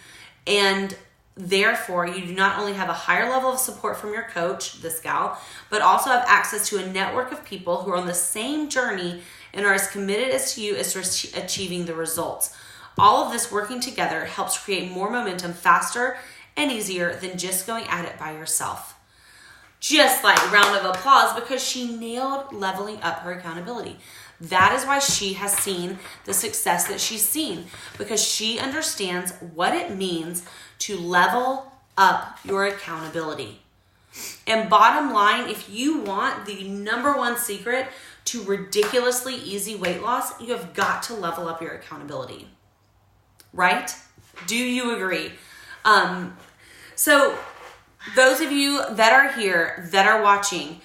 And therefore, you do not only have a higher level of support from your coach, this gal, but also have access to a network of people who are on the same journey and are as committed as you as to achieving the results. All of this working together helps create more momentum faster and easier than just going at it by yourself. Just like round of applause, because she nailed leveling up her accountability. That is why she has seen the success that she's seen, because she understands what it means to level up your accountability. And bottom line, if you want the number one secret to ridiculously easy weight loss, you have got to level up your accountability. Right? Do you agree? So those of you that are here, that are watching,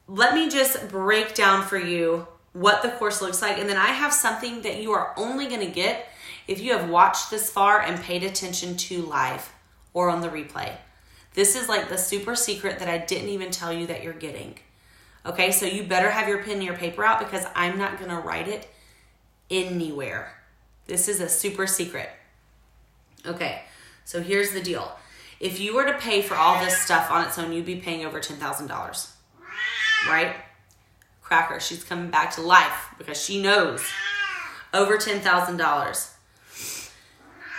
let me just break down for you what the course looks like. And then I have something that you are only going to get if you have watched this far and paid attention to live or on the replay. This is like the super secret that I didn't even tell you that you're getting. Okay, so you better have your pen and your paper out, because I'm not going to write it anywhere. This is a super secret. Okay, so here's the deal. If you were to pay for all this stuff on its own, you'd be paying over $10,000, right? Cracker, she's coming back to life because she knows. Over $10,000.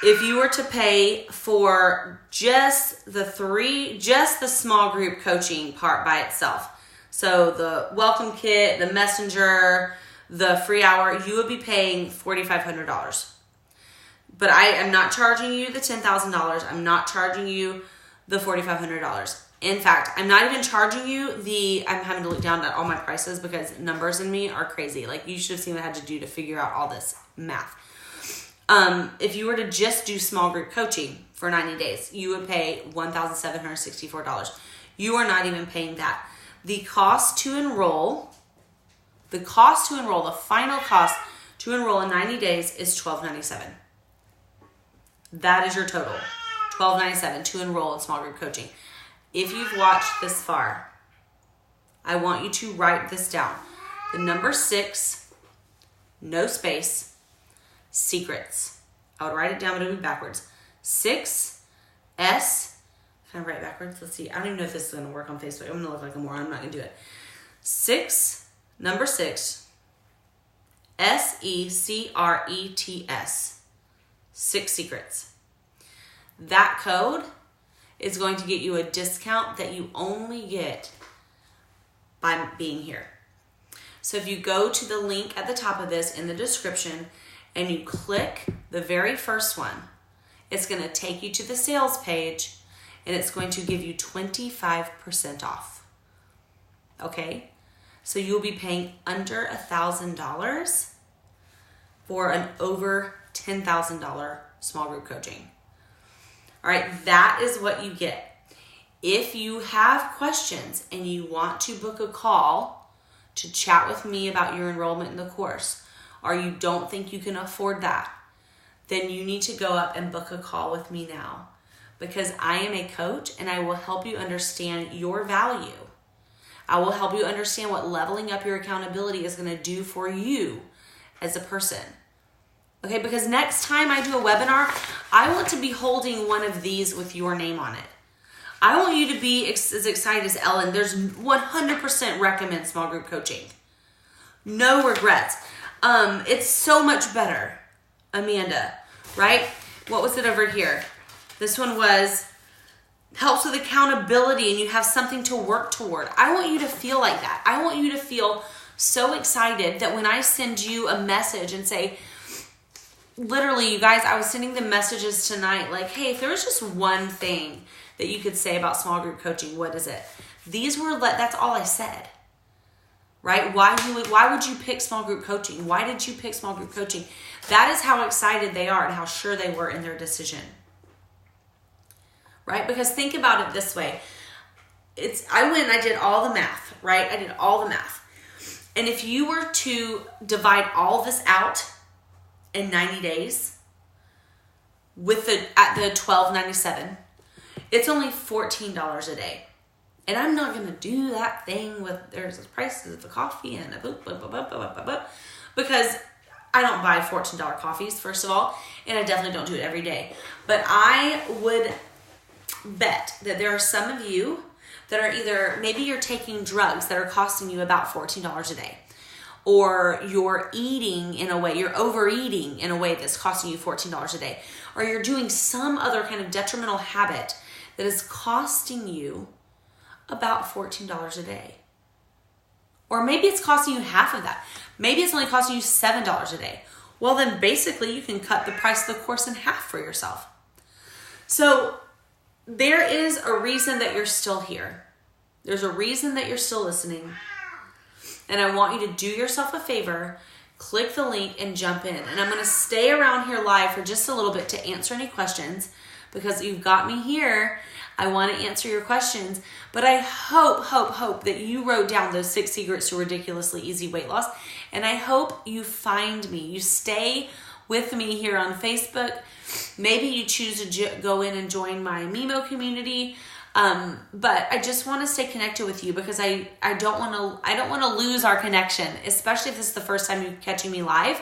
If you were to pay for just the small group coaching part by itself, so the welcome kit, the messenger, the free hour, you would be paying $4,500. But I am not charging you the $10,000. I'm not charging you the $4,500. In fact, I'm not even charging you I'm having to look down at all my prices because numbers in me are crazy. Like, you should have seen what I had to do to figure out all this math. If you were to just do small group coaching for 90 days, you would pay $1,764. You are not even paying that. the cost to enroll, the final cost to enroll in 90 days is $12.97. That is your total, $12.97 to enroll in small group coaching. If you've watched this far, I want you to write this down. The number 6, no space, secrets. I would write it down, but it would be backwards. 6, S, can I write backwards? Let's see. I don't even know if this is going to work on Facebook. I'm going to look like a moron. I'm not going to do it. 6, number 6, SECRETS. 6 secrets. That code is going to get you a discount that you only get by being here. So if you go to the link at the top of this in the description and you click the very first one, it's going to take you to the sales page and it's going to give you 25% off. Okay? So you'll be paying under $1,000 for an over $10,000 small group coaching. All right, that is what you get. If you have questions and you want to book a call to chat with me about your enrollment in the course, or you don't think you can afford that, then you need to go up and book a call with me now, because I am a coach and I will help you understand your value. I will help you understand what leveling up your accountability is going to do for you as a person. Okay, because next time I do a webinar, I want to be holding one of these with your name on it. I want you to be as excited as Ellen. There's 100% recommend small group coaching. No regrets. It's so much better, Amanda, right? What was it over here? This one was helps with accountability and you have something to work toward. I want you to feel like that. I want you to feel so excited that when I send you a message and say, literally, you guys, I was sending them messages tonight like, hey, if there was just one thing that you could say about small group coaching, what is it? That's all I said, right? Why would you pick small group coaching? Why did you pick small group coaching? That is how excited they are and how sure they were in their decision, right? Because think about it this way. I went and I did all the math, right? I did all the math. And if you were to divide all this out in 90 days at the $12.97, it's only $14 a day. And I'm not going to do that thing with there's the prices of the coffee and because I don't buy $14 coffees, first of all, and I definitely don't do it every day. But I would bet that there are some of you that are either, maybe you're taking drugs that are costing you about $14 a day, or you're eating in a way, you're overeating in a way that's costing you $14 a day, or you're doing some other kind of detrimental habit that is costing you about $14 a day. Or maybe it's costing you half of that. Maybe it's only costing you $7 a day. Well, then basically you can cut the price of the course in half for yourself. So there is a reason that you're still here. There's a reason that you're still listening. And I want you to do yourself a favor, click the link and jump in. And I'm going to stay around here live for just a little bit to answer any questions, because you've got me here. I want to answer your questions, but I hope that you wrote down those 6 secrets to ridiculously easy weight loss. And I hope you find me. You stay with me here on Facebook. Maybe you choose to go in and join my MiMo community. But I just want to stay connected with you, because I don't want to lose our connection, especially if this is the first time you're catching me live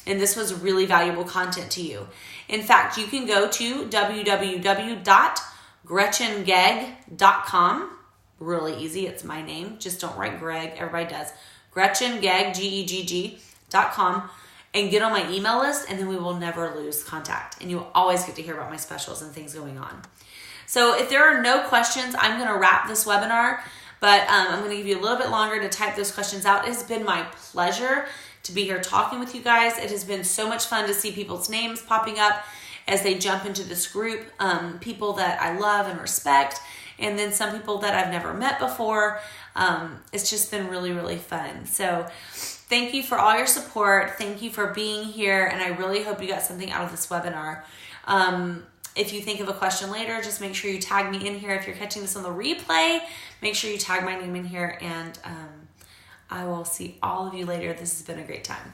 and this was really valuable content to you. In fact, you can go to www.gretchengegg.com. Really easy. It's my name. Just don't write Greg. Everybody does. GretchenGegg, GEGG.com, and get on my email list, and then we will never lose contact. And you'll always get to hear about my specials and things going on. So if there are no questions, I'm going to wrap this webinar, but I'm going to give you a little bit longer to type those questions out. It has been my pleasure to be here talking with you guys. It has been so much fun to see people's names popping up as they jump into this group, people that I love and respect, and then some people that I've never met before. It's just been really, really fun. So thank you for all your support. Thank you for being here, and I really hope you got something out of this webinar. If you think of a question later, just make sure you tag me in here. If you're catching this on the replay, make sure you tag my name in here, and I will see all of you later. This has been a great time.